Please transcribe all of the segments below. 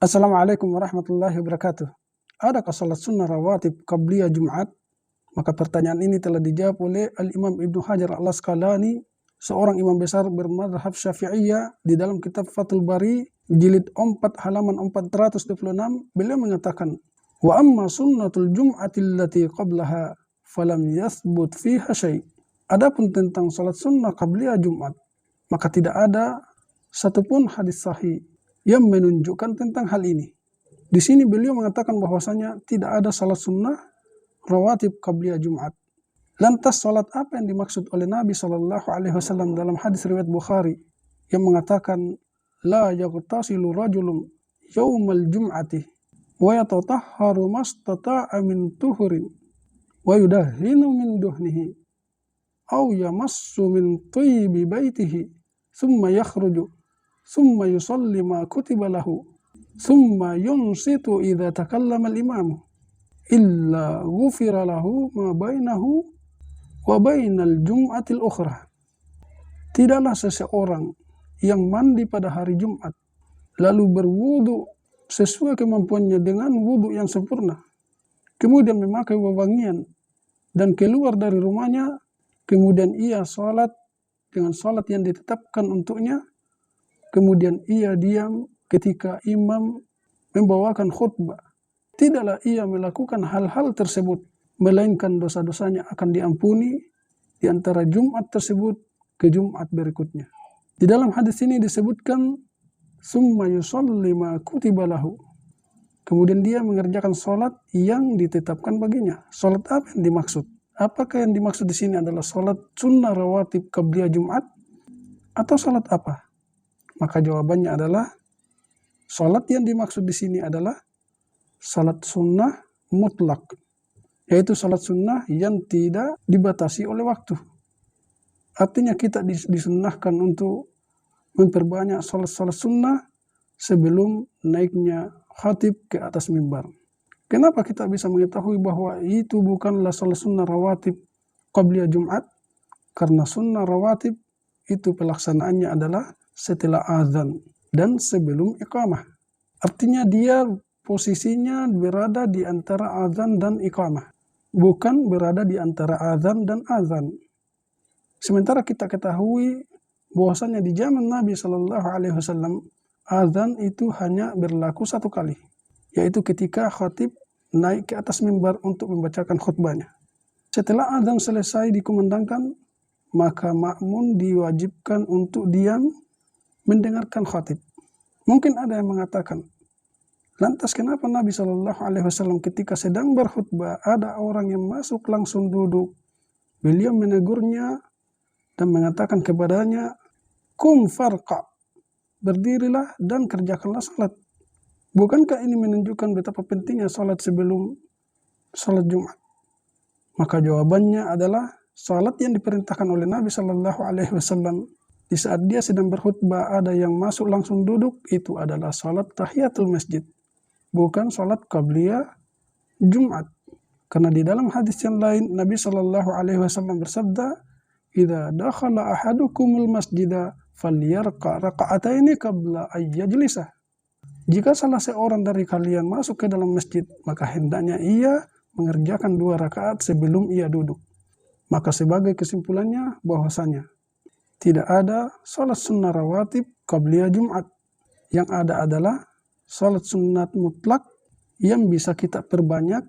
Assalamualaikum warahmatullahi wabarakatuh. Adakah salat sunnah rawatib qabliyah Jumat? Maka pertanyaan ini telah dijawab oleh Al-Imam Ibnu Hajar Al-Asqalani, seorang imam besar bermadhab Syafi'iyah, di dalam kitab Fathul Bari jilid 4 halaman 426. Beliau mengatakan, wa amma sunnatul jum'atil lati qablaha falam yathbut fiha syai'. Adapun tentang salat sunnah qabliyah Jumat, maka tidak ada satupun hadis sahih yang menunjukkan tentang hal ini. Di sini beliau mengatakan bahwasanya tidak ada salat sunnah rawatib qabliyah Jumat. Lantas salat apa yang dimaksud oleh Nabi SAW dalam hadis riwayat Bukhari yang mengatakan la yaghtasilu rajulun yaumal jum'ati wa yatatahharu mastata'a min tuhurin wa yudahhinu min duhnihi aw yamassu min tayyibi baitihi thumma yakhruju thumma yusalli ma kutiba lahu thumma yunsitu idza takallama al-imamu illa ghufira lahu ma bainahu wa bainal jum'atil ukhra. Tidaklah seseorang yang mandi pada hari Jumat lalu berwudu sesuai kemampuannya dengan wudu yang sempurna, kemudian memakai wewangian dan keluar dari rumahnya, kemudian ia salat dengan salat yang ditetapkan untuknya, kemudian ia diam ketika imam membawakan khutbah. Tidaklah ia melakukan hal-hal tersebut, melainkan dosa-dosanya akan diampuni di antara Jumat tersebut ke Jumat berikutnya. Di dalam hadis ini disebutkan summa yusalli ma kutiba lahu. Kemudian dia mengerjakan salat yang ditetapkan baginya. Salat apa yang dimaksud? Apakah yang dimaksud di sini adalah salat sunnah rawatib qabliyah Jumat atau salat apa? Maka jawabannya adalah salat yang dimaksud di sini adalah salat sunnah mutlak, yaitu salat sunnah yang tidak dibatasi oleh waktu. Artinya kita disunnahkan untuk memperbanyak salat-salat sunnah sebelum naiknya khatib ke atas mimbar. Kenapa kita bisa mengetahui bahwa itu bukanlah salat sunnah rawatib qabliyah Jumat? Karena sunnah rawatib itu pelaksanaannya adalah setelah azan dan sebelum iqamah. Artinya dia posisinya berada di antara azan dan iqamah, bukan berada di antara azan dan azan. Sementara kita ketahui bahwasanya di zaman Nabi SAW azan itu hanya berlaku satu kali, yaitu ketika khatib naik ke atas mimbar untuk membacakan khutbahnya. Setelah azan selesai dikumandangkan, maka makmum diwajibkan untuk diam mendengarkan khatib. Mungkin ada yang mengatakan, lantas kenapa Nabi SAW ketika sedang berkhutbah ada orang yang masuk langsung duduk? Beliau menegurnya dan mengatakan kepadanya, kum farqa, berdirilah dan kerjakanlah salat. Bukankah ini menunjukkan betapa pentingnya salat sebelum salat Jumat? Maka jawabannya adalah salat yang diperintahkan oleh Nabi SAW di saat dia sedang berkhutbah ada yang masuk langsung duduk, itu adalah salat tahiyatul masjid, bukan salat qabliyah Jumat. Karena di dalam hadis yang lain Nabi SAW bersabda, "Idza dakhala ahadukumul masjida falyarqa raka'ataini qabla ay yajlisa." Jika salah seorang dari kalian masuk ke dalam masjid, maka hendaknya ia mengerjakan 2 rakaat sebelum ia duduk. Maka sebagai kesimpulannya bahwasanya tidak ada salat sunnah rawatib qabliyah Jumat. Yang ada adalah salat sunat mutlak yang bisa kita perbanyak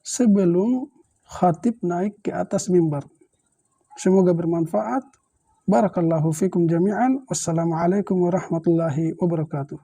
sebelum khatib naik ke atas mimbar. Semoga bermanfaat. Barakallahu fikum jami'an. Wassalamualaikum warahmatullahi wabarakatuh.